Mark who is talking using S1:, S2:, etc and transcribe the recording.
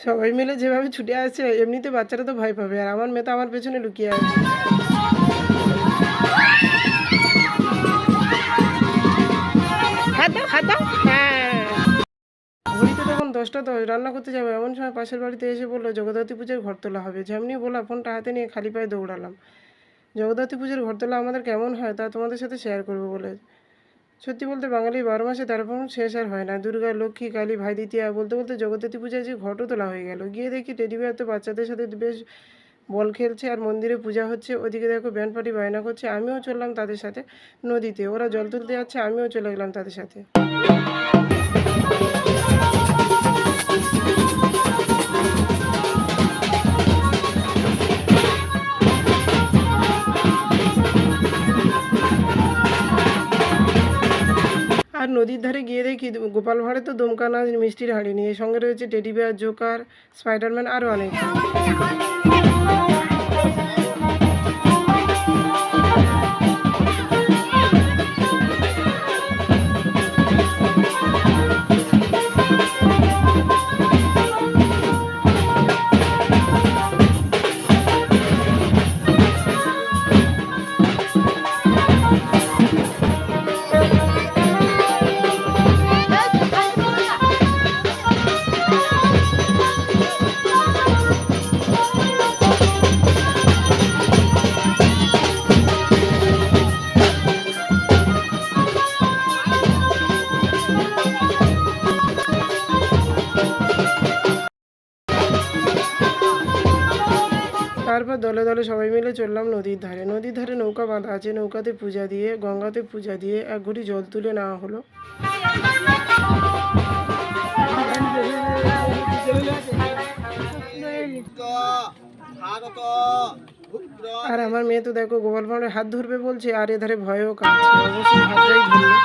S1: সবাই মিলে যেভাবে ছুটে আসছে এমনিতে বাচ্চারা তো ভয় পাবে, আর আমার মেয়ে তো আমার পেছনে লুকিয়ে আছে। হাত দাও, হাত দাও। হ্যাঁ, ঘড়িতে তখন 10টা 10, রান্না করতে যাবো এমন সময় পাশের বাড়িতে এসে বললো জগদ্ধাত্রী পুজোর ঘর তোলা হবে। যেমনি বলা ফোনটা হাতে নিয়ে খালি পায়ে দৌড়ালাম। জগদ্ধাত্রী পুজোর ঘর তোলা আমাদের কেমন হয় তা তোমাদের সাথে শেয়ার করবো বলে। সত্যি বলতে বাঙালি 12 মাসে 13 শেষ আর হয় না। দুর্গা, লক্ষ্মী, কালী, ভাই দ্বিতীয়া বলতে বলতে জগদ্ধাত্রী পূজায় যে ঘটও তোলা হয়ে গেল। গিয়ে দেখি টেডি বিয়ার তো বাচ্চাদের সাথে বেশ বল খেলছে আর মন্দিরে পূজা হচ্ছে। ওদিকে দেখো ব্যান্ড পার্টি বায়না করছে, আমিও চললাম তাদের সাথে নদীতে। ওরা জল তুলতে যাচ্ছে, আমিও চলে গেলাম তাদের সাথে। আর নদীর ধারে গিয়ে দেখি গোপাল ভাঁড়ে তো দমকা নাচ, মিষ্টির হাঁড়ি নিয়ে, সঙ্গে রয়েছে টেডি বিয়ার, জোকার, স্পাইডারম্যান আরও অনেক। তারপর দলে দলে সবাই মিলে চললাম নদীর ধারে। নদীর ধারে নৌকা বাঁধা আছে, নৌকাতে পূজা দিয়ে, গঙ্গাতে পূজা দিয়ে এক ঘড়ি জল তুলে নেওয়া হলো। আর আমার মেয়ে তো দেখো গোপাল ভাঁড়ের হাত ধরবে বলছে, আর এধারে ভয়েও কাঁদছে। অবশ্যই হাতটাই ধরলো।